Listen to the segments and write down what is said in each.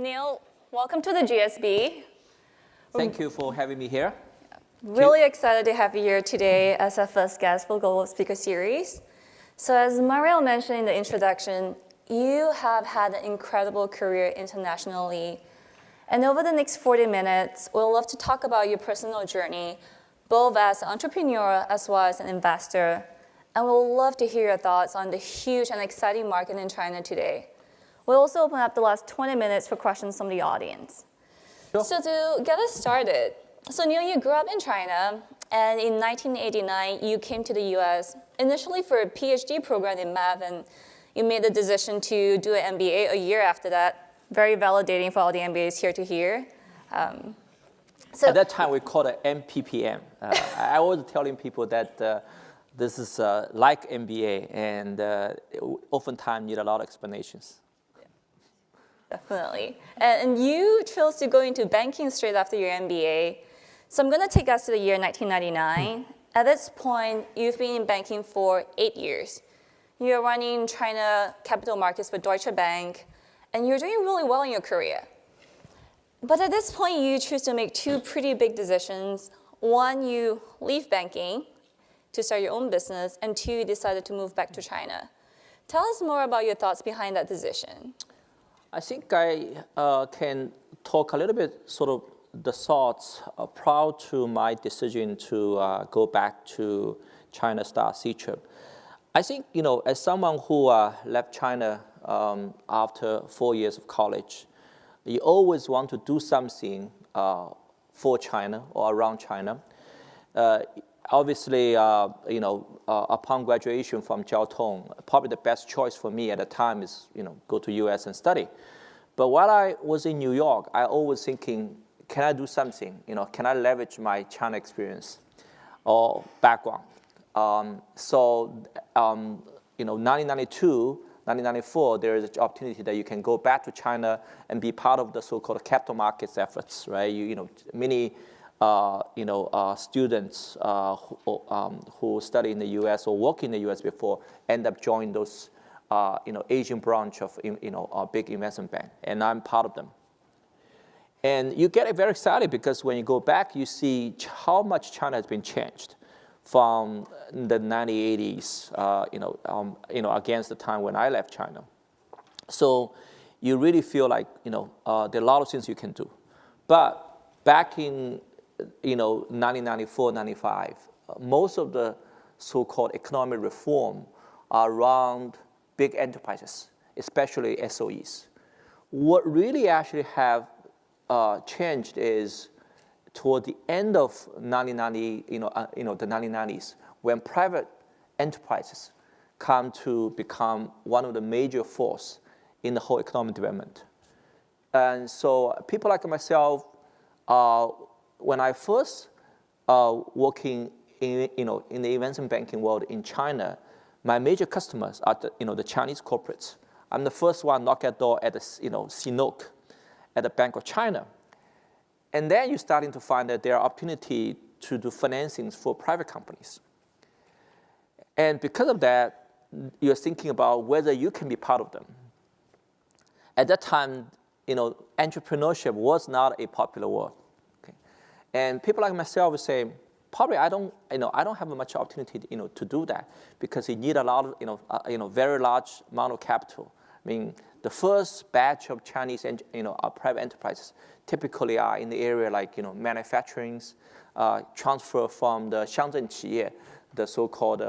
Neil, welcome to the GSB. Thank you for having me here. Really excited to have you here today as our first guest for Global Speaker Series. So as Mariel mentioned in the introduction, you have had an incredible career internationally. And over the next 40 minutes, we'll love to talk about your personal journey, both as an entrepreneur as well as an investor. And we'll love to hear your thoughts on the huge and exciting market in China today. We'll also open up the last 20 minutes for questions from the audience. Sure. So to get us started, so Neil, you grew up in China, and in 1989, you came to the US, initially for a PhD program in math, and you made the decision to do an MBA a year after that. Very validating for all the MBAs here to hear. At that time, we called it MPPM. I was telling people that this is like MBA, and oftentimes need a lot of explanations. Definitely. And you chose to go into banking straight after your MBA. So I'm going to take us to the year 1999. At this point, you've been in banking for 8 years. You're running China capital markets for Deutsche Bank, and you're doing really well in your career. But at this point, you choose to make two pretty big decisions. One, you leave banking to start your own business, and two, you decided to move back to China. Tell us more about your thoughts behind that decision. I think I can talk a little bit sort of the thoughts prior to my decision to go back to China start C-trip. I think, as someone who left China after 4 years of college, you always want to do something for China or around China. Obviously, upon graduation from Jiao Tong, probably the best choice for me at the time is, go to US and study. But while I was in New York, I always thinking, can I do something? Can I leverage my China experience or background? 1992, 1994, there is an opportunity that you can go back to China and be part of the so-called capital markets efforts, right? Many students who study in the U.S. or work in the U.S. before end up joining those, Asian branch of, a big investment bank, and I'm part of them. And you get very excited because when you go back, you see how much China has been changed from the 1980s, against the time when I left China. So you really feel like, there are a lot of things you can do. But back in 1994, 95, most of the so-called economic reform are around big enterprises, especially SOEs. What really actually have changed is toward the end of 1990, the 1990s, when private enterprises come to become one of the major force in the whole economic development. And so people like myself, when I first working in the investment banking world in China, my major customers are the Chinese corporates. I'm the first one knock at door at the CNOOC at the Bank of China. And then you're starting to find that there are opportunity to do financings for private companies. And because of that, you're thinking about whether you can be part of them. At that time, entrepreneurship was not a popular word. Okay? And people like myself would say, probably I don't have much opportunity, to do that because you need a lot of, very large amount of capital. I mean, the first batch of Chinese, private enterprises typically are in the area like, manufacturing, transfer from the Shangzhen 企业, the so-called,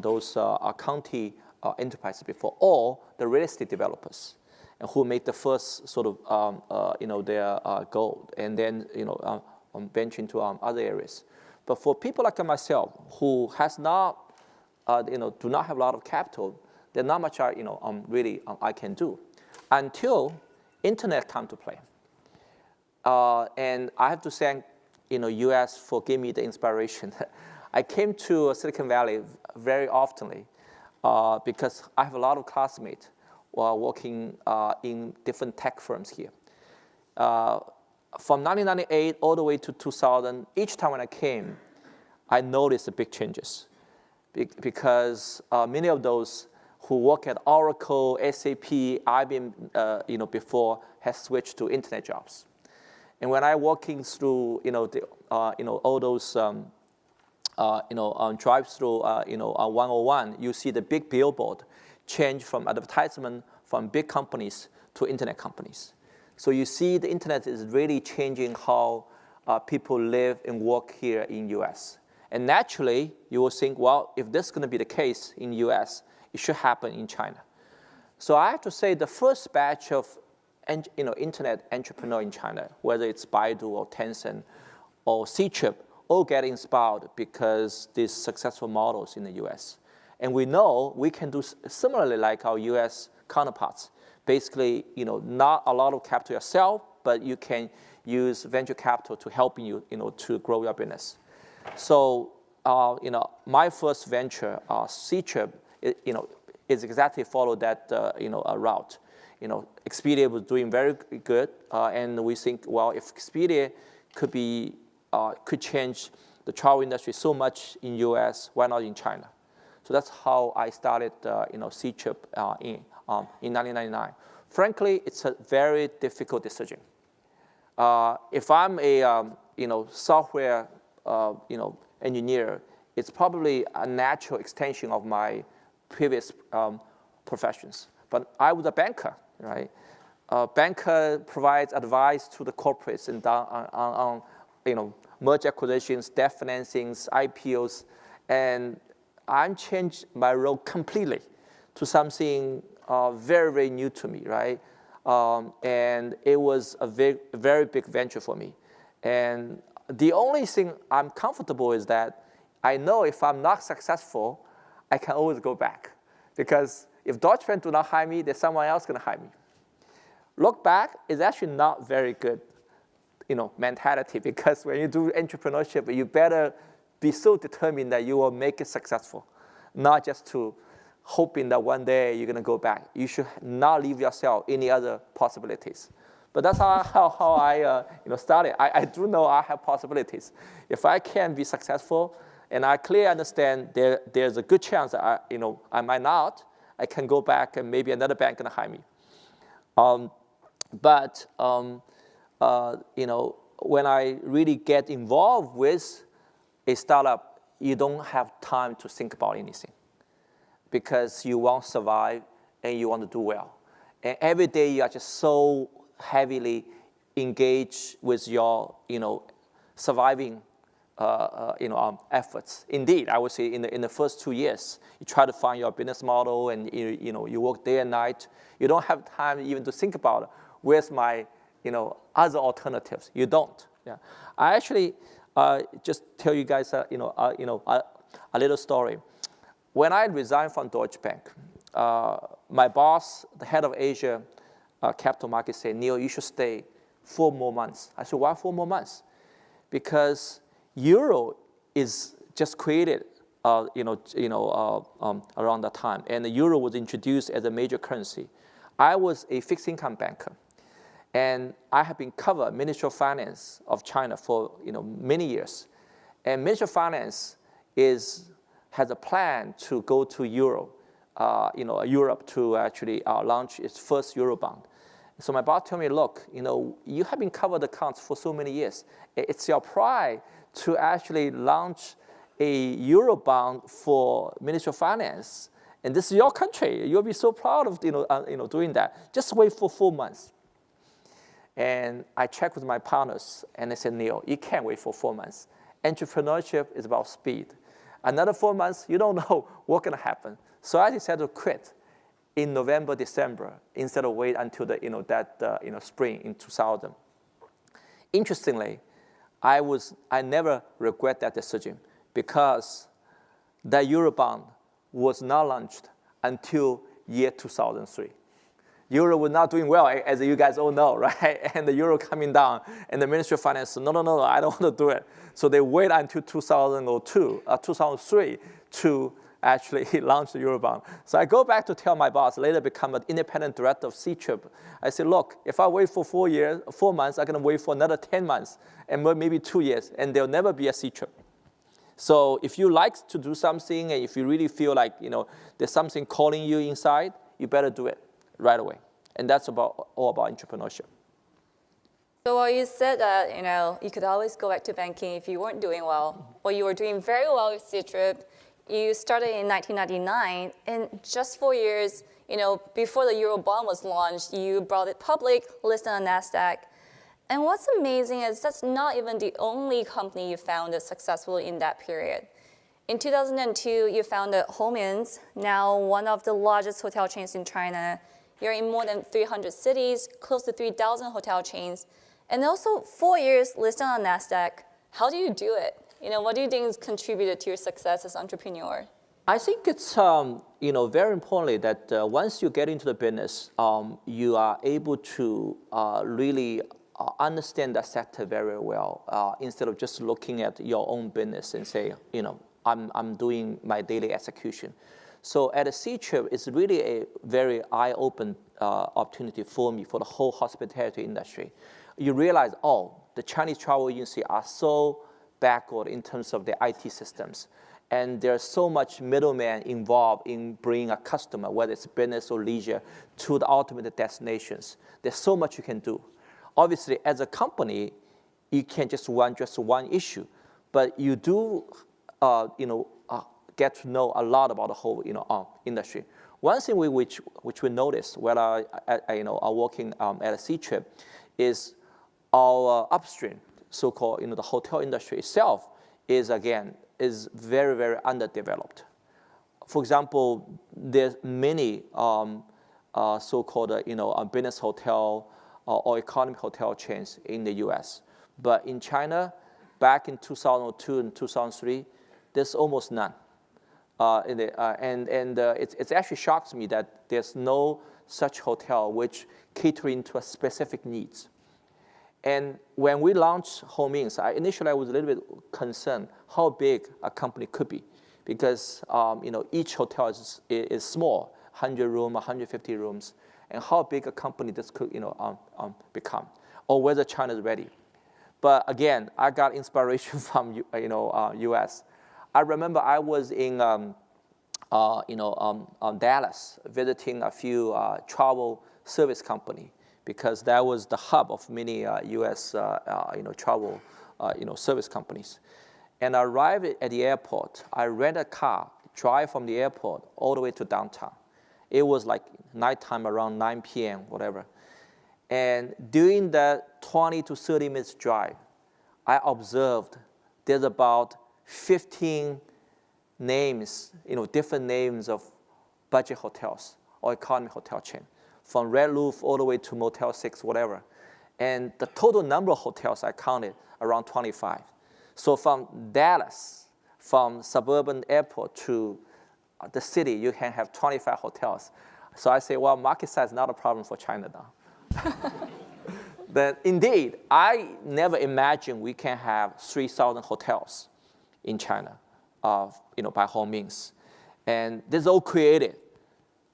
those county enterprises before, or the real estate developers, and who make the first sort of, their goal, and then, venture into other areas. But for people like myself who has not, do not have a lot of capital, there's not much, really I can do until internet come to play. And I have to thank, US for giving me the inspiration. I came to Silicon Valley very often because I have a lot of classmates working in different tech firms here. From 1998 all the way to 2000, each time when I came, I noticed the big changes because many of those who work at Oracle, SAP, IBM, before, has switched to internet jobs. And when I walking through, all those, drive-through, 101, you see the big billboard change from advertisement from big companies to internet companies. So you see the internet is really changing how people live and work here in US. And naturally, you will think, well, if this is going to be the case in US, it should happen in China. So I have to say the first batch of internet entrepreneur in China, whether it's Baidu or Tencent or Ctrip, all get inspired because these successful models in the US. And we know we can do similarly like our US counterparts. Basically, not a lot of capital yourself, but you can use venture capital to help you, to grow your business. So, my first venture, Ctrip, is exactly follow that, route. Expedia was doing very good, and we think, well, if Expedia could change the travel industry so much in US, why not in China? So that's how I started, Ctrip in 1999. Frankly, it's a very difficult decision. If I'm a software engineer, it's probably a natural extension of my previous professions. But I was a banker, right? A banker provides advice to the corporates and on merger acquisitions, debt financings, IPOs, and I changed my role completely to something very, very new to me, right? And it was a very big venture for me. And the only thing I'm comfortable is that I know if I'm not successful, I can always go back. Because if Deutsche Bank do not hire me, there's someone else going to hire me. Look back is actually not very good, mentality, because when you do entrepreneurship, you better be so determined that you will make it successful, not just to hoping that one day you're going to go back. You should not leave yourself any other possibilities. But that's how I started. I do know I have possibilities. If I can be successful, and I clearly understand there's a good chance that I might not, I can go back and maybe another bank can hire me. When I really get involved with a startup, you don't have time to think about anything because you want to survive and you want to do well. And every day you are just so heavily engaged with your, surviving, efforts. Indeed, I would say in the first 2 years, you try to find your business model and you work day and night. You don't have time even to think about where's my, other alternatives. You don't. Yeah. I actually just tell you guys, a little story. When I resigned from Deutsche Bank, my boss, the head of Asia capital markets, said, Neil, you should stay 4 more months. I said, why 4 more months? Because euro is just created, around that time, and the euro was introduced as a major currency. I was a fixed income banker, and I have been covered Ministry of Finance of China for many years, and Ministry of Finance has a plan to go to Europe to actually launch its first Eurobond. So my boss told me, look, you have been covered accounts for so many years. It's your pride to actually launch a Eurobond for Ministry of Finance. And this is your country. You'll be so proud of doing that. Just wait for 4 months. And I checked with my partners, and they said, Neil, you can't wait for 4 months. Entrepreneurship is about speed. Another 4 months, you don't know what's going to happen. So I decided to quit in November, December, instead of wait until the spring in 2000. Interestingly, I never regret that decision because that Eurobond was not launched until year 2003. Euro was not doing well, as you guys all know, right? And the euro coming down, and the Ministry of Finance said, no, I don't want to do it. So they wait until 2003 to actually launch the Eurobond. So I go back to tell my boss, later become an independent director of Ctrip. I said, look, if I wait for 4 months, I'm going to wait for another 10 months, and maybe 2 years, and there'll never be a Ctrip. So if you like to do something, and if you really feel like there's something calling you inside, you better do it right away. And that's all about entrepreneurship. So while you said that you could always go back to banking if you weren't doing well, well, you were doing very well with C-Trip. You started in 1999, and just 4 years, before the Euro bond was launched, you brought it public, listed on NASDAQ. And what's amazing is that's not even the only company you founded successfully in that period. In 2002, you founded Home Inns, now one of the largest hotel chains in China. You're in more than 300 cities, close to 3,000 hotel chains, and also 4 years listed on NASDAQ. How do you do it? What do you think has contributed to your success as an entrepreneur? I think it's very importantly that once you get into the business, you are able to really understand that sector very well instead of just looking at your own business and say, I'm doing my daily execution. So at a C-Trip, it's really a very eye-open opportunity for me for the whole hospitality industry. You realize, the Chinese travel agencies are so backward in terms of their IT systems. And there's so much middleman involved in bringing a customer, whether it's business or leisure, to the ultimate destinations. There's so much you can do. Obviously, as a company, you can't just run just one issue, but you do, get to know a lot about the whole, industry. One thing which we noticed when I working at a C-Trip is our upstream, so-called, the hotel industry itself is very, very underdeveloped. For example, there's many so-called, business hotel or economic hotel chains in the U.S. But in China, back in 2002 and 2003, there's almost none. It actually shocks me that there's no such hotel which catering to a specific needs. And when we launched Home Inns, initially I was a little bit concerned how big a company could be, because each hotel is small, 100 rooms, 150 rooms, and how big a company this could become, or whether China is ready. But again, I got inspiration from U.S. I remember I was in Dallas visiting a few travel service company, because that was the hub of many U.S. Travel service companies. And I arrived at the airport. I rent a car, drive from the airport all the way to downtown. It was like nighttime, around 9 p.m., whatever. And during that 20 to 30 minutes drive, I observed there's about 15 names, different names of budget hotels or economy hotel chain, from Red Roof all the way to Motel 6, whatever. And the total number of hotels I counted around 25. So from Dallas, from suburban airport to the city, you can have 25 hotels. So I say, well, market size is not a problem for China now. But indeed, I never imagined we can have 3,000 hotels in China, by Home Inns. And this is all created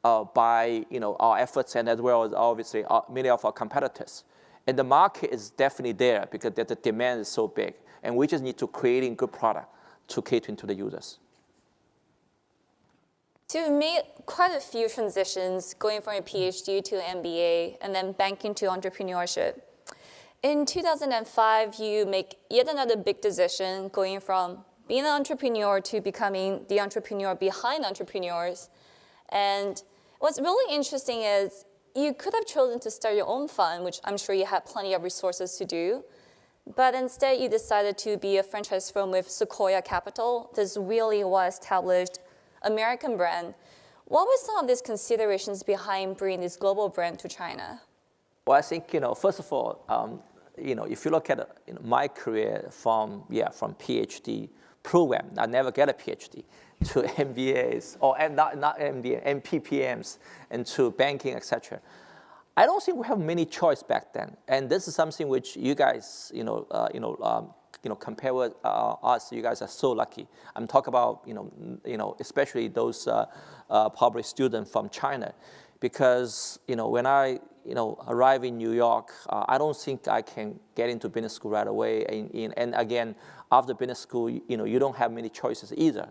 by our efforts, and as well as obviously many of our competitors. And the market is definitely there because the demand is so big, and we just need to create a good product to cater to the users. So you made quite a few transitions, going from a PhD to an MBA, and then banking to entrepreneurship. In 2005, you make yet another big decision, going from being an entrepreneur to becoming the entrepreneur behind entrepreneurs. And what's really interesting is you could have chosen to start your own fund, which I'm sure you had plenty of resources to do. But instead, you decided to be a franchise firm with Sequoia Capital, this really well-established American brand. What were some of these considerations behind bringing this global brand to China? Well, I think, first of all, if you look at my career from PhD program, I never get a PhD, to MBAs, or not MBA, MPPMs, and to banking, etc. I don't think we have many choice back then, and this is something which you guys, compare with us. You guys are so lucky. I'm talking about, especially those probably students from China, because when I arrive in New York, I don't think I can get into business school right away. And again, after business school, you don't have many choices either.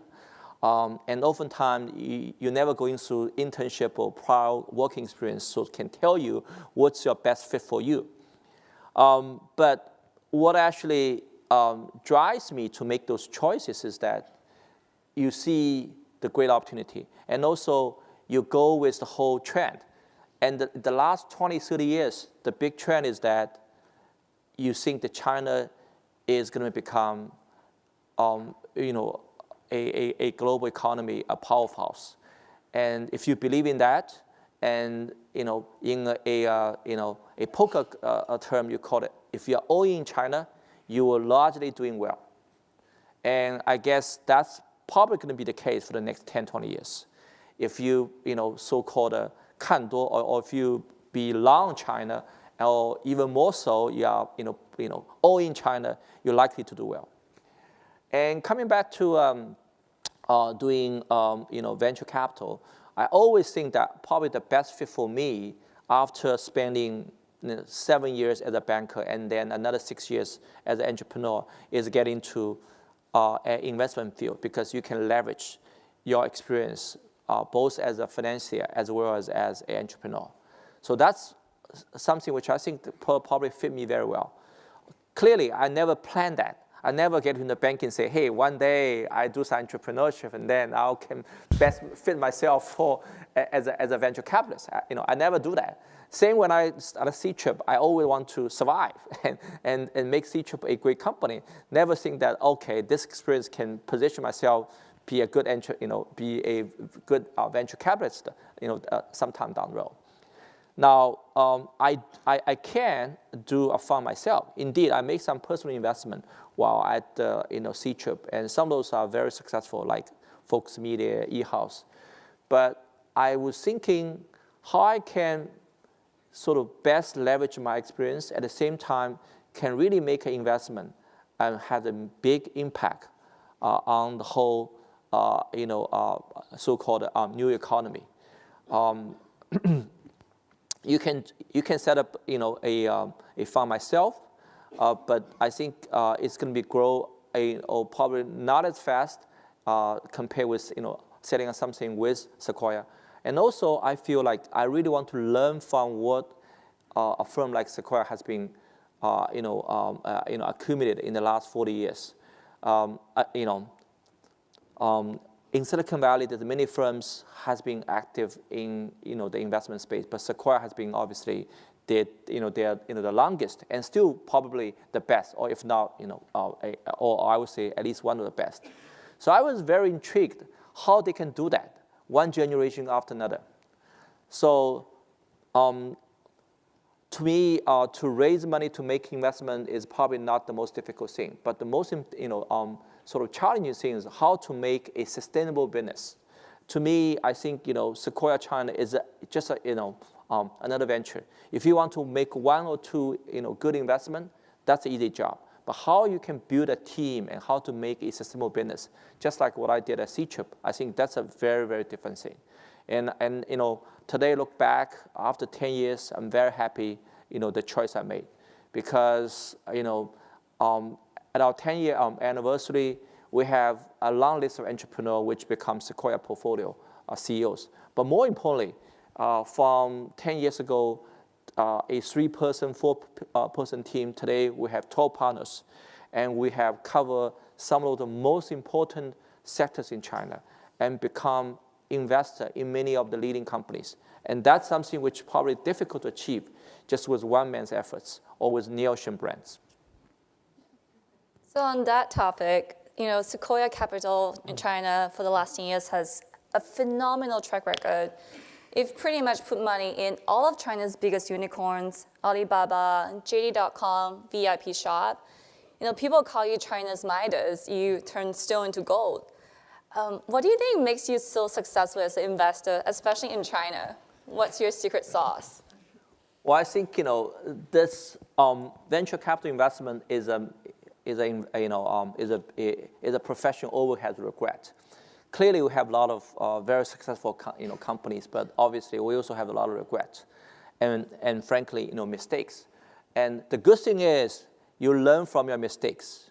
And oftentimes, you're never going through internship or prior working experience, so it can tell you what's your best fit for you. But what actually drives me to make those choices is that you see the great opportunity, and also you go with the whole trend. And the last 20, 30 years, the big trend is that you think that China is going to become, a global economy, a powerhouse. And if you believe in that, and in a poker term, you call it, if you're all in China, you are largely doing well. And I guess that's probably going to be the case for the next 10, 20 years. If you, so-called 看多, or if you be long China, or even more so, you are, all in China, you're likely to do well. And coming back to doing, venture capital, I always think that probably the best fit for me after spending 7 years as a banker and then another 6 years as an entrepreneur is getting to an investment field, because you can leverage your experience both as a financier as well as an entrepreneur. So that's something which I think probably fit me very well. Clearly, I never planned that. I never get into the bank and say, hey, one day I do some entrepreneurship and then I can best fit myself as a venture capitalist. I never do that. Same when I started C-Trip, I always want to survive and make C-Trip a great company. Never think that, okay, this experience can position myself, be a good venture capitalist, sometime down the road. Now, I can do a fund myself. Indeed, I make some personal investment while at C-Trip, and some of those are very successful, like Focus Media, eHouse. But I was thinking how I can sort of best leverage my experience, at the same time can really make an investment and have a big impact on the whole, so-called new economy. You can set up a fund myself, but I think it's going to grow probably not as fast compared with setting up something with Sequoia. And also, I feel like I really want to learn from what a firm like Sequoia has been accumulated in the last 40 years. In Silicon Valley, there's many firms has been active in the investment space, but Sequoia has been obviously they're the longest and still probably the best, or if not or I would say at least one of the best. So I was very intrigued how they can do that, one generation after another. So to me, to raise money to make investment is probably not the most difficult thing, but the most sort of challenging thing is how to make a sustainable business. To me, I think Sequoia China is just another venture. If you want to make one or two good investment, that's an easy job. But how you can build a team and how to make a sustainable business, just like what I did at C-Trip, I think that's a very, very different thing. And today, look back after 10 years, I'm very happy the choice I made, because at our 10-year anniversary, we have a long list of entrepreneurs which become Sequoia portfolio CEOs. But more importantly, from 10 years ago, a 3-person, 4-person team, today we have 12 partners, and we have covered some of the most important sectors in China and become investor in many of the leading companies. And that's something which probably difficult to achieve just with one man's efforts or with Shen brands. So on that topic, Sequoia Capital in China for the last 10 years has a phenomenal track record. You've pretty much put money in all of China's biggest unicorns, Alibaba, JD.com, VIP Shop. People call you China's Midas. You turn stone into gold. What do you think makes you so successful as an investor, especially in China? What's your secret sauce? Well, I think this venture capital investment is a profession always has regret. clearly we have a lot of very successful companies, but obviously we also have a lot of regrets and frankly, mistakes. And the good thing is you learn from your mistakes,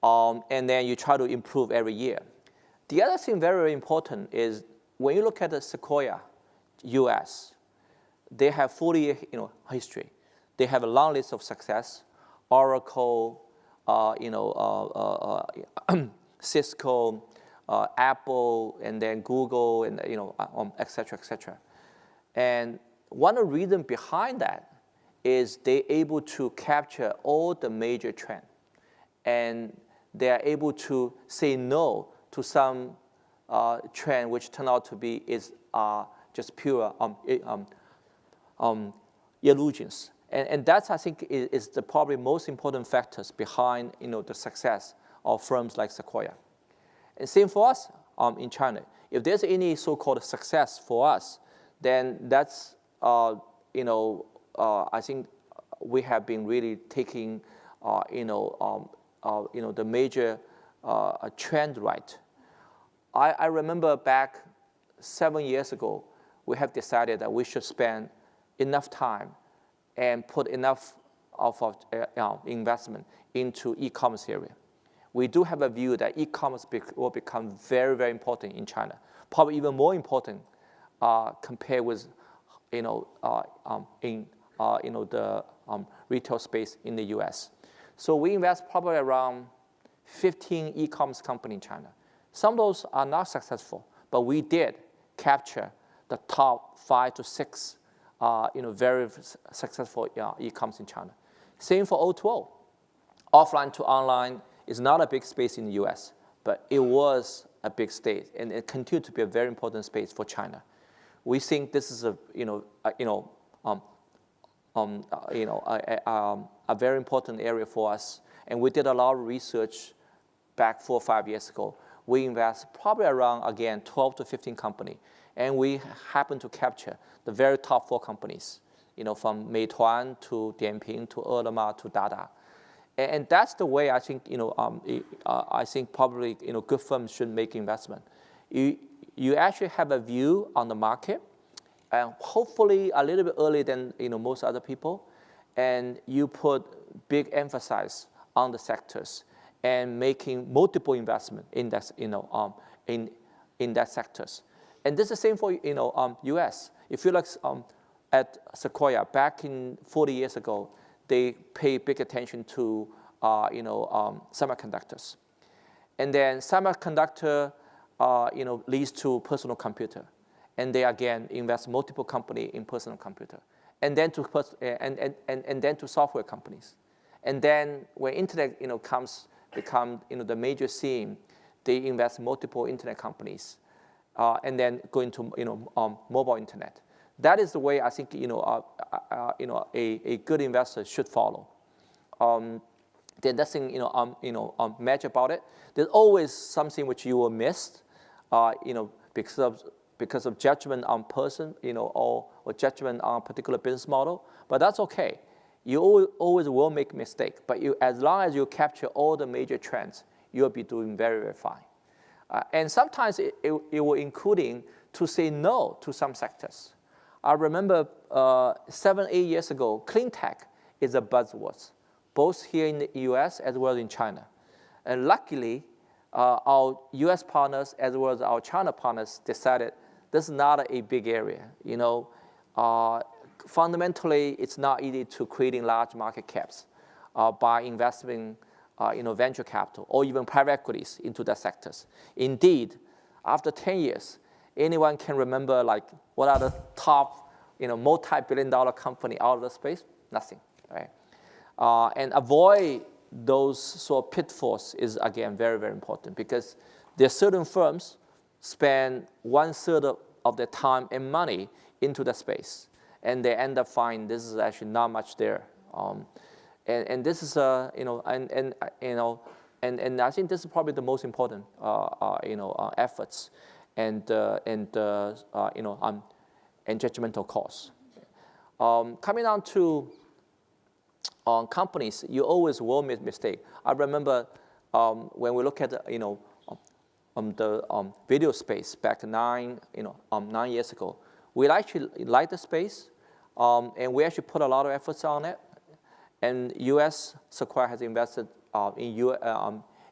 and then you try to improve every year. The other thing very, very important is when you look at the Sequoia, US, they have 40-year history. They have a long list of success, Oracle, Cisco, Apple, and then Google, and et cetera, et cetera. And one of the reasons behind that is they're able to capture all the major trends, and they are able to say no to some trend which turned out to be just pure illusions. And that's, I think, is the probably most important factors behind the success of firms like Sequoia. And same for us in China. If there's any so-called success for us, then that's I think we have been really taking the major trend right. I remember back 7 years ago, we have decided that we should spend enough time and put enough of our investment into e-commerce area. We do have a view that e-commerce will become very, very important in China, probably even more important compared with the retail space in the US. So we invest probably around 15 e-commerce companies in China. Some of those are not successful, but we did capture the top 5 to 6 very successful e-commerce in China. Same for O2O. Offline to online is not a big space in the US, but it was a big space, and it continued to be a very important space for China. We think this is a very important area for us, and we did a lot of research back 4 or 5 years ago. We invest probably around, again, 12 to 15 companies, and we happen to capture the very top 4 companies, from Meituan to Dianping to Ele.me to Dada. And that's the way I think, I think probably, good firms should make investment. You actually have a view on the market, and hopefully a little bit earlier than, most other people, and you put big emphasis on the sectors and making multiple investment in that, in that sectors. And this is the same for, US. If you look at Sequoia, back in 40 years ago, they pay big attention to, semiconductors. And then semiconductor, leads to personal computer. And they, again, invest multiple companies in personal computer. And then to, and then to software companies. And then when internet, become, the major scene, they invest multiple internet companies. And then go into, mobile internet. That is the way I think, a good investor should follow. There's nothing, magic about it. There's always something which you will miss, because of judgment on person, or judgment on a particular business model. But that's okay. You always will make mistake. But as long as you capture all the major trends, you'll be doing very, very fine. And sometimes it will including to say no to some sectors. I remember 7, 8 years ago, clean tech is a buzzword, both here in the US as well as in China. And luckily, our US partners as well as our China partners decided this is not a big area. Fundamentally, it's not easy to creating large market caps by investing venture capital or even private equities into the sectors. Indeed, after 10 years, anyone can remember what are the top multi-billion-dollar company out of the space? Nothing, right? And avoid those sort of pitfalls is, again, very, very important, because there are certain firms spend 1/3 of their time and money into the space, and they end up finding this is actually not much there. And this is and I think this is probably the most important efforts and judgmental calls. Coming down to companies, you always will make mistake. I remember when we look at the video space back 9 years ago. We actually like the space, and we actually put a lot of efforts on it. And U.S. Sequoia has invested in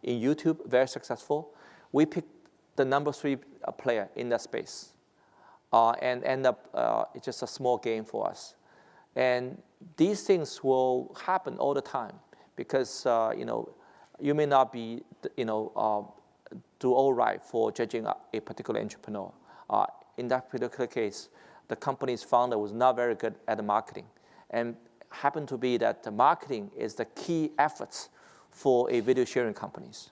YouTube, very successful. We picked the number 3 player in that space, and end up it's just a small game for us. And these things will happen all the time because you may not be do all right for judging a particular entrepreneur. In that particular case, the company's founder was not very good at the marketing, and happened to be that the marketing is the key efforts for a video sharing companies.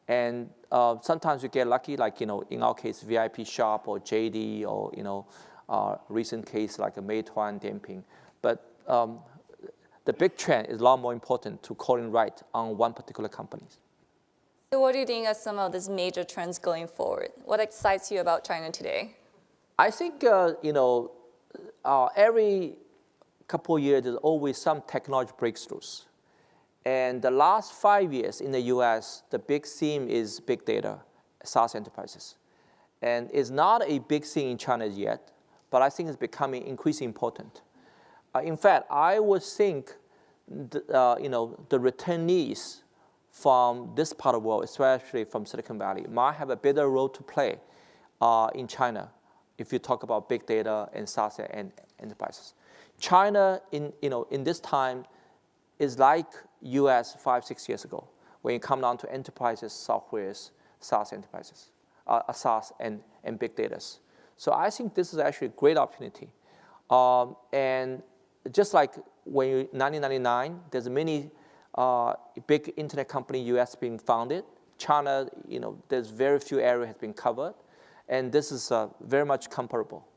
And sometimes you get lucky, like in our case, VIP Shop or JD, or recent case like a Meituan Dianping. But the big trend is a lot more important to calling right on one particular company. So what do you think are some of these major trends going forward? What excites you about China today? I think every couple of years there's always some technology breakthroughs. And the last 5 years in the US, the big theme is big data, SaaS enterprises. And it's not a big thing in China yet, but I think it's becoming increasingly important. In fact, I would think the returnees from this part of the world, especially from Silicon Valley, might have a bigger role to play in China if you talk about big data and SaaS and enterprises. China, in this time, is like US 5-6 years ago, when you come down to enterprises, softwares, SaaS enterprises, SaaS and big data. So I think this is actually a great opportunity. And just like when in 1999, there's many big internet company US being founded. China, there's very few areas has been covered, and this is very much comparable.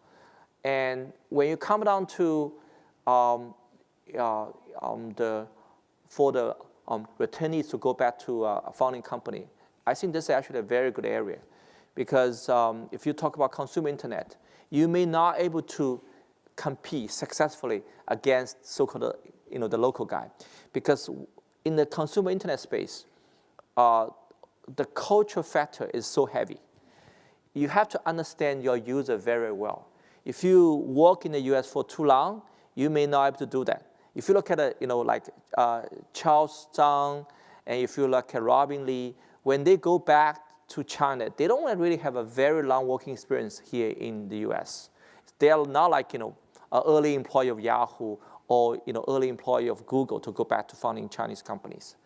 And when you come down to for the returnees to go back to a founding company, I think this is actually a very good area, because if you talk about consumer internet, you may not able to compete successfully against so-called the local guy, because in the consumer internet space, the cultural factor is so heavy. You have to understand your user very well. If you work in the US for too long, you may not be able to do that. If you look at like Charles Zhang, and if you look at Robin Li, when they go back to China, they don't really have a very long working experience here in the US. They are not like an early employee of Yahoo or early employee of Google to go back to founding Chinese companies.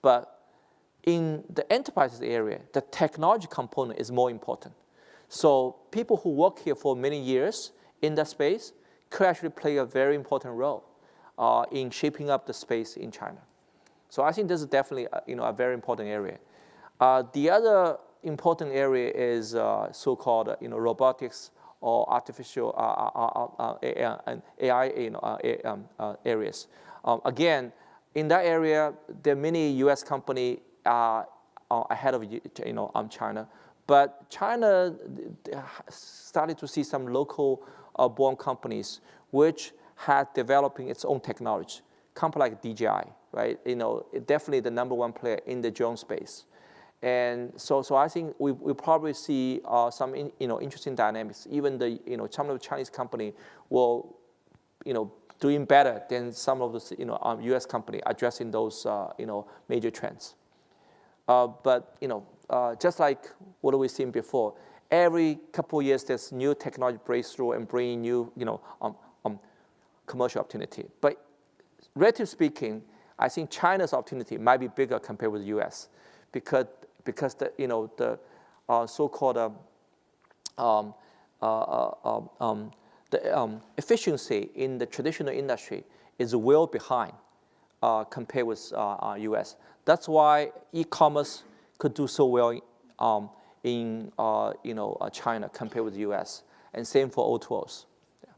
But in the enterprises area, the technology component is more important. So people who work here for many years in that space could actually play a very important role in shaping up the space in China. So I think this is definitely a very important area. The other important area is so-called robotics or artificial AI areas. Again, in that area, there are many U.S. companies ahead of China, but China started to see some local born companies which had developing its own technology. Company like DJI, right? Definitely the #1 player in the drone space. And so I think we probably see some interesting dynamics. Even some of the Chinese company will doing better than some of the U.S. company addressing those major trends. But just like what we've seen before, every couple of years there's new technology breakthrough and bringing new commercial opportunity. But relatively speaking, I think China's opportunity might be bigger compared with the U.S. because the so-called efficiency in the traditional industry is well behind compared with U.S. That's why e-commerce could do so well in China compared with the U.S. and same for O2Os. Yeah.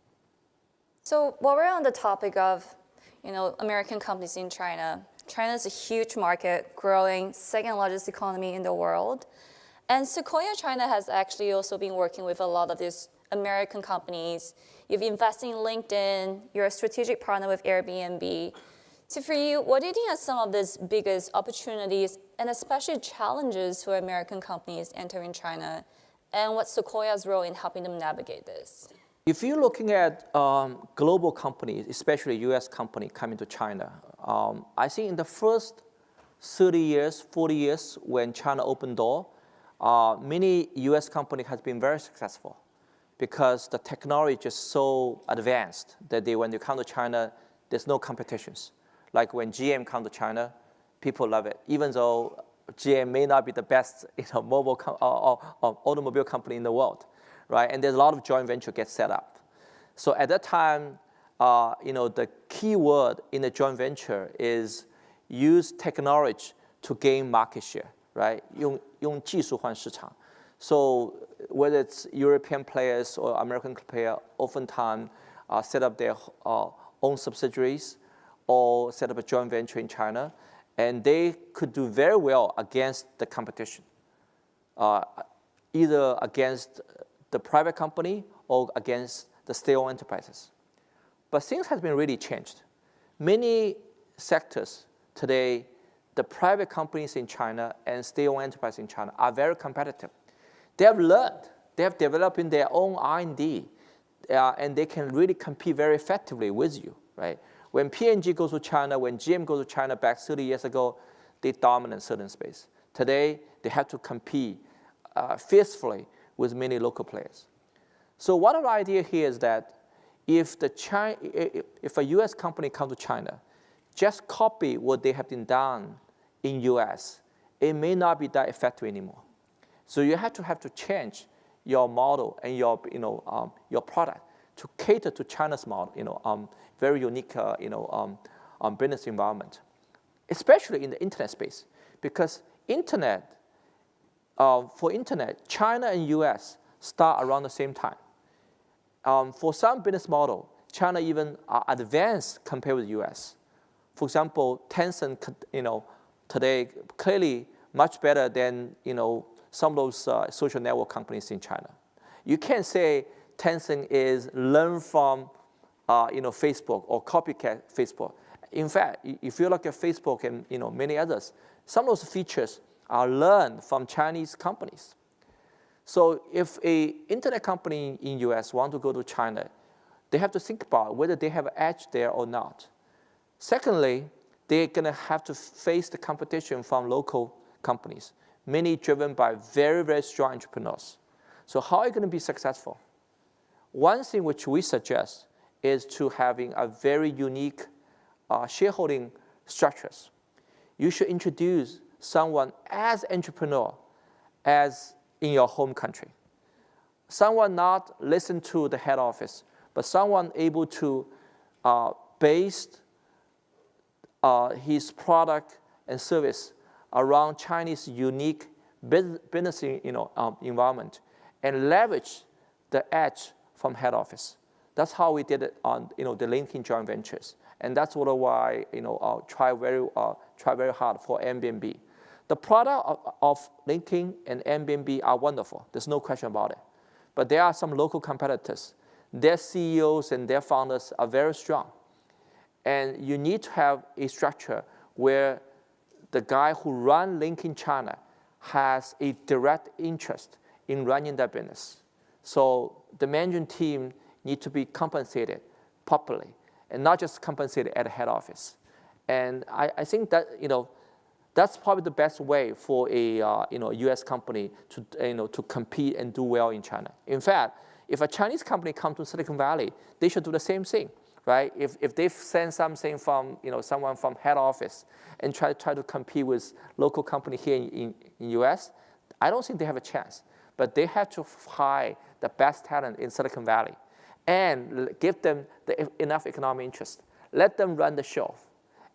So while we're on the topic of American companies in China, China is a huge market, growing, second largest economy in the world. And Sequoia China has actually also been working with a lot of these American companies. You've invested in LinkedIn, you're a strategic partner with Airbnb. So for you, what do you think are some of these biggest opportunities and especially challenges for American companies entering China, and what's Sequoia's role in helping them navigate this? If you're looking at global companies, especially US company coming to China, I think in the first 30 years, 40 years, when China opened door, many US companies have been very successful because the technology is just so advanced that when you come to China, there's no competitions. Like when GM come to China, people love it, even though GM may not be the best mobile or automobile company in the world, right? And there's a lot of joint venture get set up. So at that time, the key word in the joint venture is use technology to gain market share, right? 用技术换市场. So whether it's European players or American players, oftentimes set up their own subsidiaries or set up a joint venture in China, and they could do very well against the competition, either against the private company or against the state-owned enterprises. But things have been really changed. Many sectors today, the private companies in China and state-owned enterprises in China are very competitive. They have learned, they have developed in their own R&D, and they can really compete very effectively with you, right? When P&G goes to China, when GM goes to China back 30 years ago, they dominate certain space. Today, they have to compete fiercely with many local players. So one of the idea here is that if a US company comes to China, just copy what they have been done in US, it may not be that effective anymore. So you have to change your model and your product to cater to China's model, very unique business environment, especially in the internet space, because for internet, China and US start around the same time. For some business model, China even advanced compared with US. For example, Tencent, today clearly much better than some of those social network companies in China. You can't say Tencent is learn from Facebook or copycat Facebook. In fact, if you look at Facebook and many others, some of those features are learned from Chinese companies. So if an internet company in US want to go to China, they have to think about whether they have an edge there or not. Secondly, they're going to have to face the competition from local companies, many driven by very, very strong entrepreneurs. So how are you going to be successful? One thing which we suggest is to having a very unique shareholding structures. You should introduce someone as entrepreneur as in your home country. Someone not listen to the head office, but someone able to base his product and service around Chinese unique business environment and leverage the edge from head office. That's how we did it on the LinkedIn joint ventures, and that's why try very hard for Airbnb. The product of LinkedIn and Airbnb are wonderful. There's no question about it. But there are some local competitors. Their CEOs and their founders are very strong. And you need to have a structure where the guy who runs LinkedIn China has a direct interest in running that business. So the management team need to be compensated properly and not just compensated at the head office. And I think that that's probably the best way for a U.S. company to compete and do well in China. In fact, if a Chinese company comes to Silicon Valley, they should do the same thing, right? If they send something from someone from head office and try to compete with local company here in U.S., I don't think they have a chance. But they have to hire the best talent in Silicon Valley and give them enough economic interest. Let them run the show,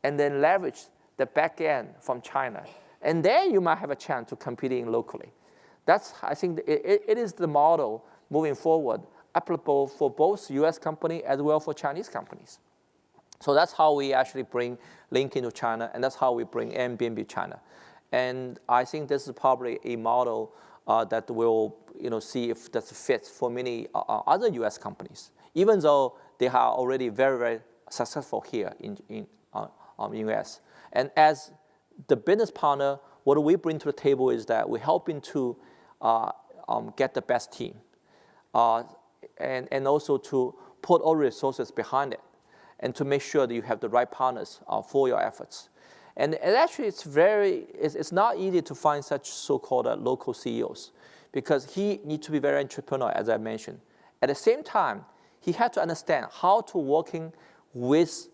and then leverage the back end from China. And then you might have a chance to competing locally. I think it is the model moving forward, applicable for both US company as well for Chinese companies. So that's how we actually bring LinkedIn to China, and that's how we bring Airbnb to China. And I think this is probably a model that we'll see if that fits for many other US companies, even though they are already very, very successful here in US. And as the business partner what we bring to the table is that we're helping to get the best team, and also to put all resources behind it, and to make sure that you have the right partners for your efforts. And actually, it's not easy to find such so-called local CEOs, because he needs to be very entrepreneurial, as I mentioned. At the same time, he had to understand how to working with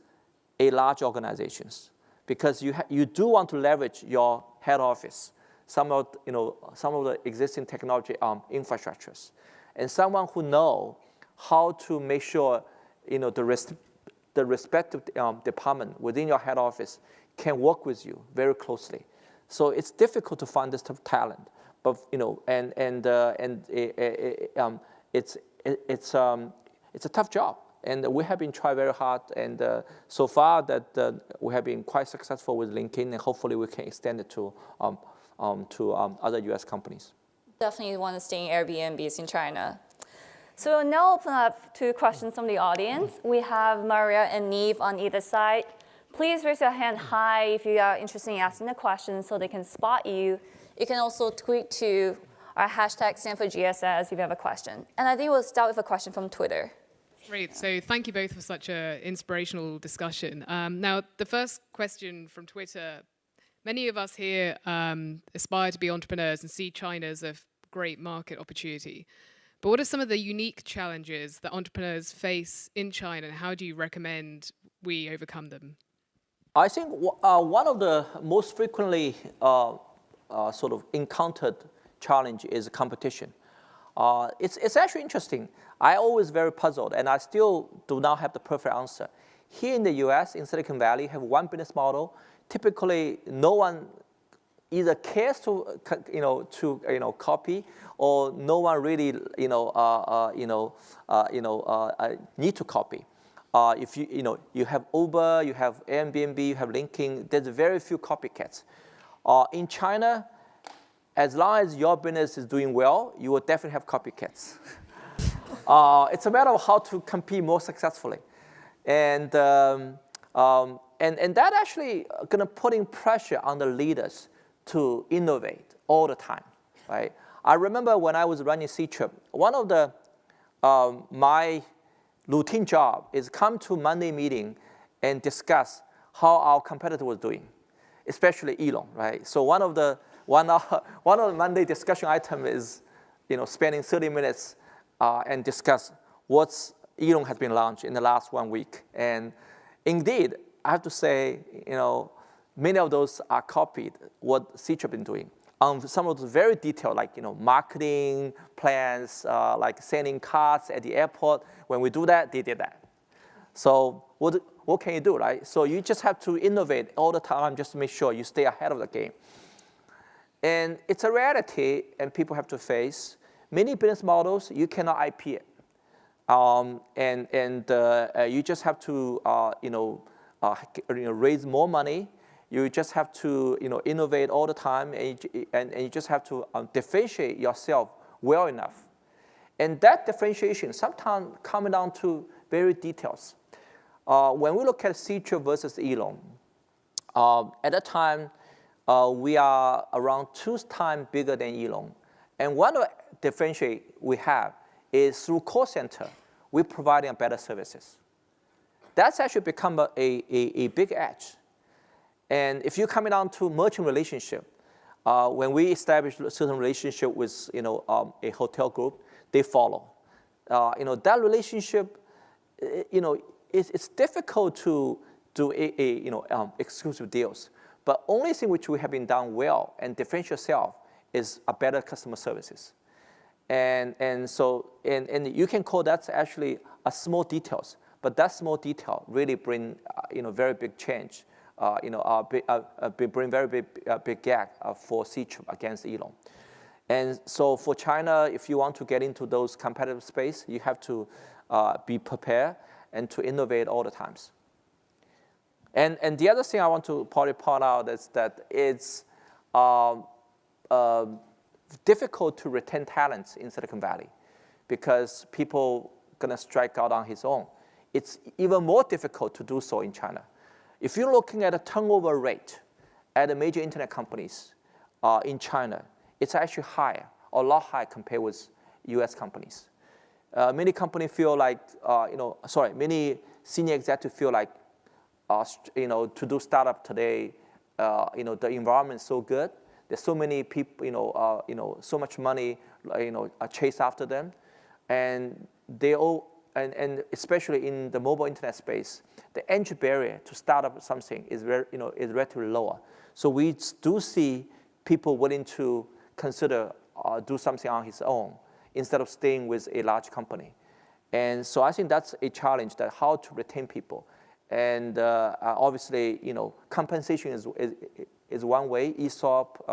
a large organizations, because you do want to leverage your head office, some of the existing technology infrastructures, and someone who know how to make sure the respective department within your head office can work with you very closely. So it's difficult to find this type of talent, but it's a tough job, and we have been trying very hard, and so far that we have been quite successful with LinkedIn, and hopefully we can extend it to other U.S. companies. Definitely want to stay in Airbnbs in China. So we'll now open up to questions from the audience. We have Maria and Neve on either side. Please raise your hand high if you are interested in asking a question so they can spot you. You can also tweet to our hashtag #StanfordGSS if you have a question. And I think we'll start with a question from Twitter. Great. So thank you both for such an inspirational discussion. Now, the first question from Twitter. Many of us here aspire to be entrepreneurs and see China as a great market opportunity. But what are some of the unique challenges that entrepreneurs face in China, and how do you recommend we overcome them? I think one of the most frequently sort of encountered challenge is competition. It's actually interesting. I always very puzzled, and I still do not have the perfect answer. Here in the U.S., in Silicon Valley, have one business model. Typically, no one either cares to copy, or no one really need to copy. If you have Uber, you have Airbnb, you have LinkedIn, there's very few copycats. In China, as long as your business is doing well, you will definitely have copycats. It's a matter of how to compete more successfully, and that actually gonna putting pressure on the leaders to innovate all the time, right? I remember when I was running C-Trip, one of the my routine job is come to Monday meeting and discuss how our competitor was doing, especially Elon, right? So one of the Monday discussion item is, spending 30 minutes and discuss what's Elon has been launched in the last 1 week. And indeed, I have to say, many of those are copied what C-Trip been doing. Some of those very detailed, like marketing plans, like sending cards at the airport. When we do that, they did that. So what can you do, right? So you just have to innovate all the time just to make sure you stay ahead of the game. And it's a reality, and people have to face. Many business models, you cannot IP it. You just have to raise more money. You just have to innovate all the time, and you just have to differentiate yourself well enough. And that differentiation sometimes comes down to very details. When we look at C-Trip versus Elon, at that time, we are around 2 times bigger than Elon. And one of the differentiate we have is through call center, we're providing better services. That's actually become a big edge. And if you're coming down to merchant relationship, when we establish a certain relationship with a hotel group, they follow. That relationship, it's difficult to do exclusive deals. But only thing which we have been done well and differentiate yourself is a better customer services. And you can call that actually a small details, but that small detail really bring very big change. Bring very big gap for C-Trip against Elon. And so for China, if you want to get into those competitive space, you have to be prepared and to innovate all the times. And the other thing I want to probably point out is that it's difficult to retain talents in Silicon Valley because people gonna strike out on his own. It's even more difficult to do so in China. If you're looking at a turnover rate at the major internet companies, in China, it's actually higher, a lot higher compared with US companies. Many companies feel like, many senior executives feel like, to do startup today, the environment is so good. There's so many people, so much money, chase after them, and they all, and especially in the mobile internet space, the entry barrier to start up something is is relatively lower. So we do see people willing to consider do something on his own instead of staying with a large company. And so I think that's a challenge, that how to retain people. And obviously, compensation is one way, ESOP,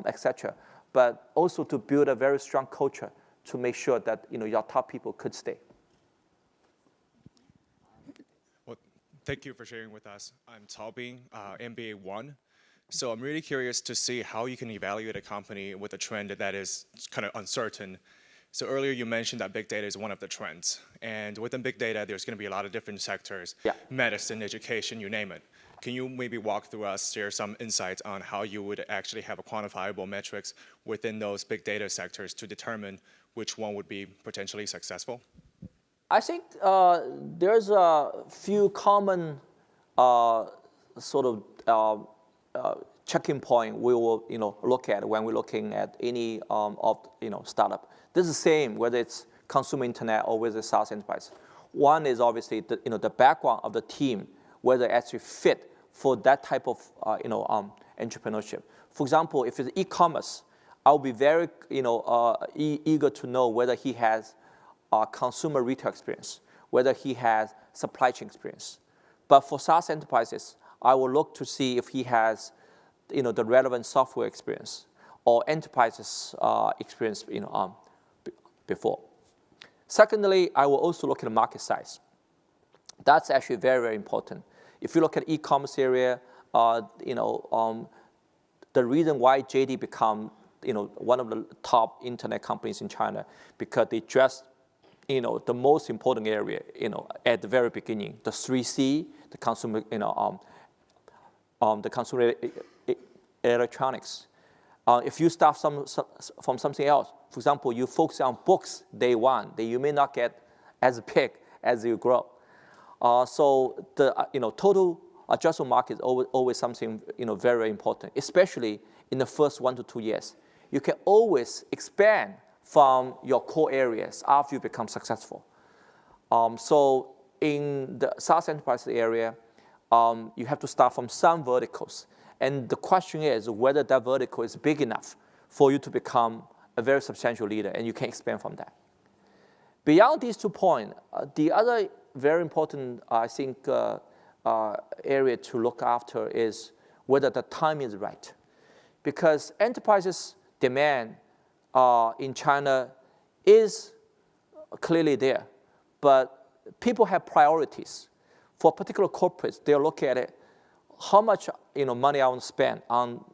etc. But also to build a very strong culture to make sure that your top people could stay. Well, thank you for sharing with us. I'm Cao Bing, MBA 1. So I'm really curious to see how you can evaluate a company with a trend that is kind of uncertain. So earlier you mentioned that big data is one of the trends. And within big data, there's going to be a lot of different sectors, medicine, education, you name it. Can you maybe walk through us, share some insights on how you would actually have a quantifiable metrics within those big data sectors to determine which one would be potentially successful? I think there's a few common checking point we will look at when we're looking at any startup. This is the same whether it's consumer internet or whether it's SaaS enterprise. One is obviously the background of the team, whether it actually fit for that type of entrepreneurship. For example, if it's e-commerce, I'll be very eager to know whether he has consumer retail experience, whether he has supply chain experience. But for SaaS enterprises, I will look to see if he has the relevant software experience or enterprises experience before. Secondly, I will also look at the market size. That's actually very, very important. If you look at e-commerce area, the reason why JD become one of the top internet companies in China, because they address the most important area at the very beginning, the 3C, the consumer the consumer electronics. If you start from something else, for example, you focus on books day one, then you may not get as big as you grow. So the total addressable market is always something very, very important, especially in the first 1 to 2 years. You can always expand from your core areas after you become successful. So in the SaaS enterprise area, you have to start from some verticals. And the question is whether that vertical is big enough for you to become a very substantial leader, and you can expand from that. Beyond these 2 points, the other very important, I think, area to look after is whether the time is right. Because enterprises' demand in China is clearly there, but people have priorities. For particular corporates, they'll look at it, how much money I want to spend on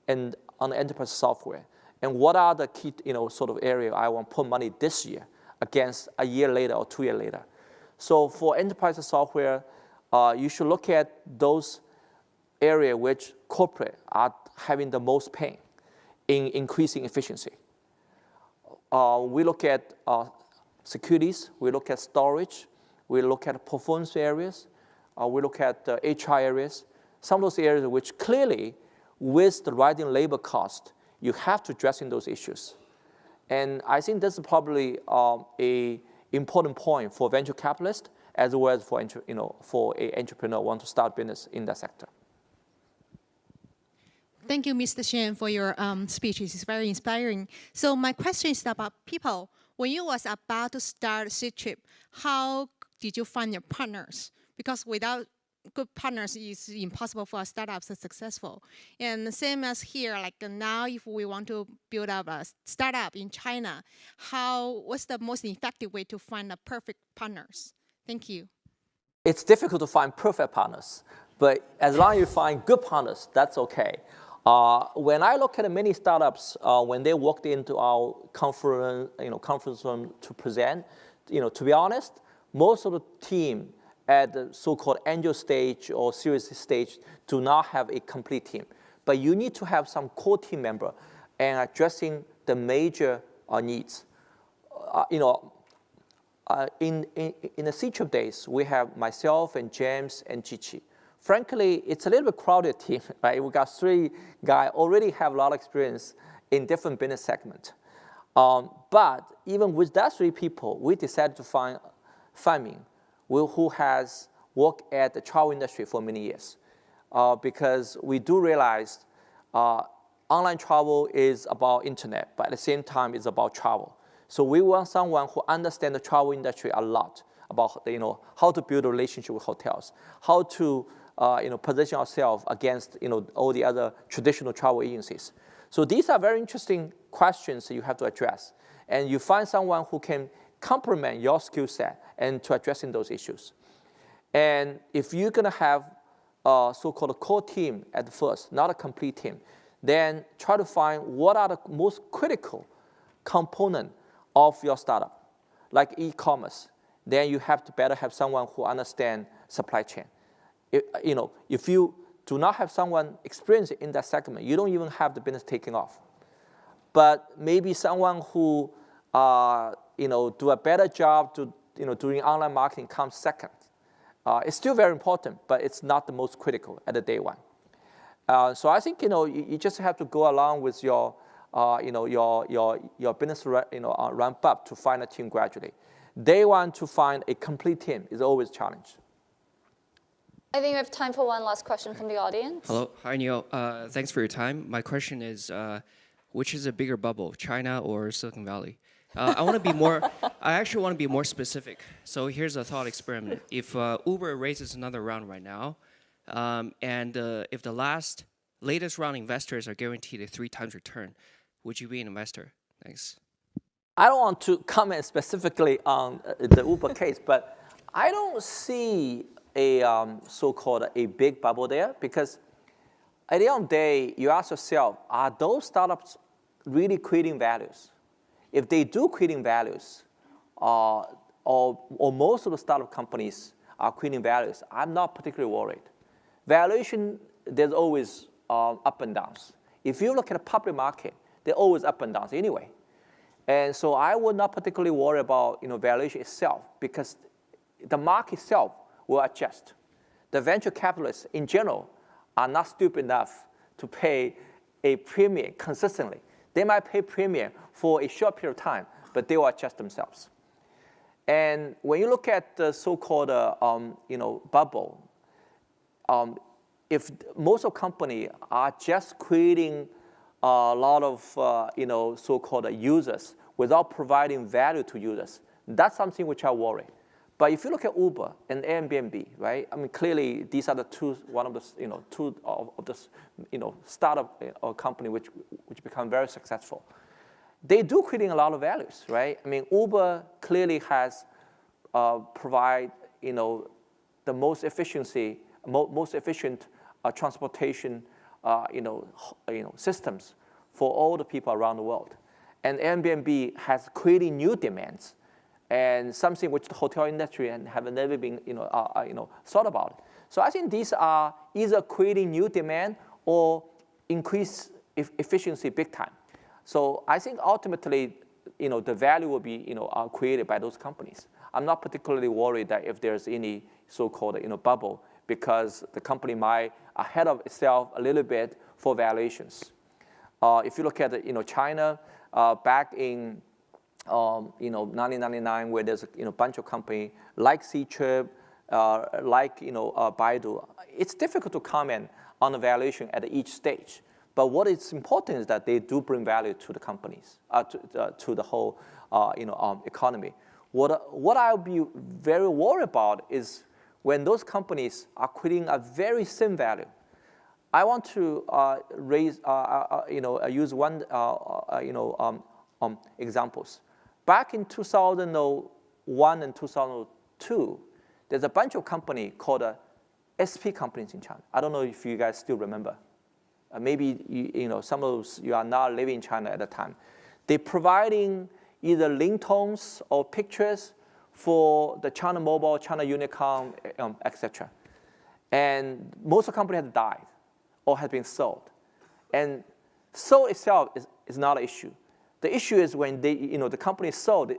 enterprise software, and what are the key area I want to put money this year against a year later or 2 years later. So for enterprise software, you should look at those areas which corporate are having the most pain in increasing efficiency. We look at securities, we look at storage, we look at performance areas, we look at HR areas, some of those areas which clearly, with the rising labor cost, you have to address in those issues. And I think this is probably a important point for venture capitalists as well as for for an entrepreneur who want to start business in that sector. Thank you, Mr. Shen, for your speech. It's very inspiring. So my question is about people. When you was about to start Ctrip, how did you find your partners? Because without good partners, it's impossible for a startup to be successful. And same as here, like now, if we want to build up a startup in China, what's the most effective way to find the perfect partners? Thank you. It's difficult to find perfect partners, but as long as you find good partners, that's okay. When I look at many startups, when they walked into our conference room to present, to be honest, most of the team at the so-called angel stage or series stage do not have a complete team. but you need to have some core team member and addressing the major needs. In the C-Trip days, we have myself and James and Chichi. Frankly, it's a little bit crowded team, right? We got 3 guys already have a lot of experience in different business segments. But even with that 3 people, we decided to find Fanming, who has worked at the travel industry for many years. Because we do realize online travel is about internet, but at the same time, it's about travel. So we want someone who understands the travel industry a lot about how to build a relationship with hotels, how to position ourselves against all the other traditional travel agencies. So these are very interesting questions that you have to address, and you find someone who can complement your skill set and to addressing those issues. And if you're going to have a so-called core team at first, not a complete team, then try to find what are the most critical component of your startup, like e-commerce. Then you have to better have someone who understands supply chain. If you do not have someone experienced in that segment, you don't even have the business taking off. But maybe someone who do a better job doing online marketing comes second. It's still very important, but it's not the most critical at the day one. So I think you just have to go along with your business ramp up to find a team gradually. Day one to find a complete team is always a challenge. I think we have time for one last question from the audience. Hello, hi Neil. Thanks for your time. My question is, which is a bigger bubble, China or Silicon Valley? I actually want to be more specific. So here's a thought experiment. If Uber raises another round right now, and if the latest round investors are guaranteed a 3 times return, would you be an investor? Thanks. I don't want to comment specifically on the Uber case, but I don't see a so-called a big bubble there, because at the end of the day, you ask yourself, are those startups really creating values? If they do creating values, or most of the startup companies are creating values, I'm not particularly worried. Valuation, there's always up and downs. If you look at the public market, they're always up and downs anyway. And so I would not particularly worry about valuation itself, because the market itself will adjust. The venture capitalists in general are not stupid enough to pay a premium consistently. They might pay premium for a short period of time, but they will adjust themselves. And when you look at the so-called bubble, if most of companies are just creating a lot of so-called users without providing value to users, that's something which I worry. But if you look at Uber and Airbnb, right? I mean, clearly these are the two of the startup company which become very successful. They do creating a lot of values, right? I mean, Uber clearly has provide the most efficient transportation systems for all the people around the world, and Airbnb has created new demands, and something which the hotel industry have never been thought about. So I think these are either creating new demand or increase efficiency big time. So I think ultimately, the value will be created by those companies. I'm not particularly worried that if there's any so-called bubble, because the company might ahead of itself a little bit for valuations. If you look at China, back in 1999, where there's a bunch of companies like C-Trip, like Baidu, it's difficult to comment on the valuation at each stage. But what is important is that they do bring value to the companies, to the whole economy. What I'll be very worried about is when those companies are creating a very same value. I want to use one examples. Back in 2001 and 2002, there's a bunch of companies called SP companies in China. I don't know if you guys still remember. Maybe some of those you are not living in China at the time. They're providing either ringtones or pictures for the China Mobile, China Unicom, etc. And most of the companies have died or have been sold. And sold itself is not an issue. The issue is when the company sold,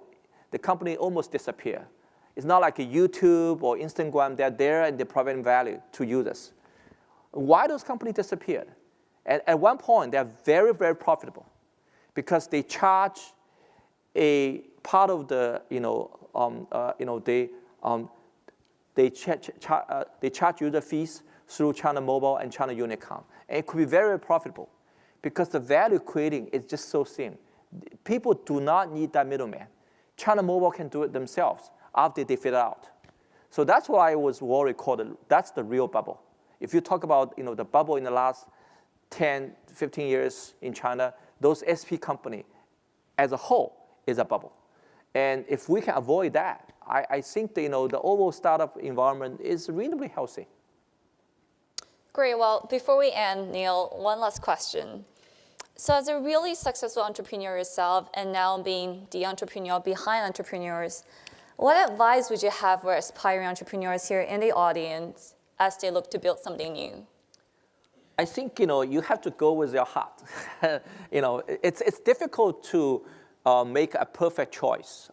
the company almost disappear. It's not like a YouTube or Instagram. They're there and they're providing value to users. Why those companies disappeared? At one point, they're very, very profitable because they charge a part of the, they charge user fees through China Mobile and China Unicom. And it could be very, very profitable because the value creating is just so thin. People do not need that middleman. China Mobile can do it themselves after they fit it out. So that's why I was worried, that's the real bubble. If you talk about the bubble in the last 10, 15 years in China, those SP company as a whole is a bubble. And if we can avoid that, I think the overall startup environment is reasonably healthy. Great. Well, before we end, Neil, one last question. So as a really successful entrepreneur yourself and now being the entrepreneur behind entrepreneurs, what advice would you have for aspiring entrepreneurs here in the audience as they look to build something new? I think you have to go with your heart. It's difficult to make a perfect choice.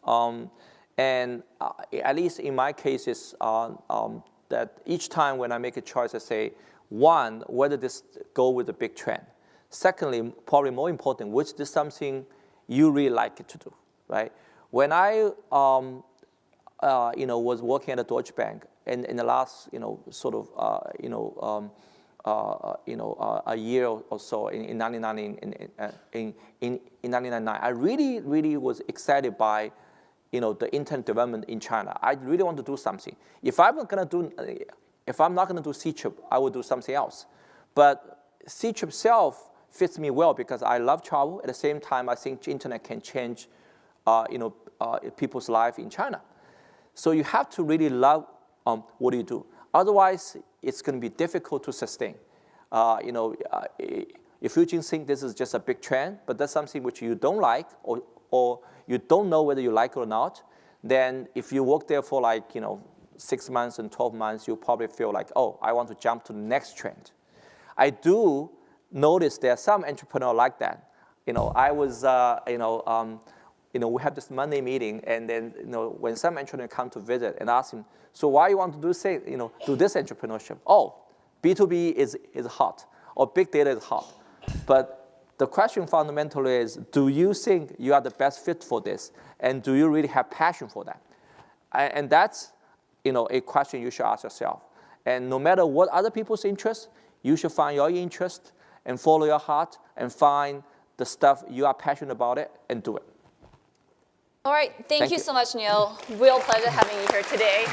And at least in my cases, that each time when I make a choice, I say, one, whether this go with a big trend. Secondly, probably more important, which is something you really like it to do, right? When I was working at a Deutsche Bank in the last a year or so in 1999, I really was excited by the internet development in China. I really want to do something. If I'm not going to do C-chip, I will do something else. But C-chip itself fits me well because I love travel. At the same time, I think internet can change people's life in China. So you have to really love what you do. Otherwise, it's going to be difficult to sustain. If you just think this is just a big trend, but that's something which you don't like or you don't know whether you like it or not, then if you work there for 6 months and 12 months, you probably feel like, oh, I want to jump to the next trend. I do notice there are some entrepreneurs like that. I was, we had this Monday meeting, and then when some entrepreneur come to visit and ask him, so why you want to do this entrepreneurship? Oh, B2B is hot, or big data is hot. But the question fundamentally is, do you think you are the best fit for this? And do you really have passion for that? And that's a question you should ask yourself. And no matter what other people's interest, you should find your interest and follow your heart and find the stuff you are passionate about it and do it. All right. Thank you so much, Neil. Real pleasure having you here today.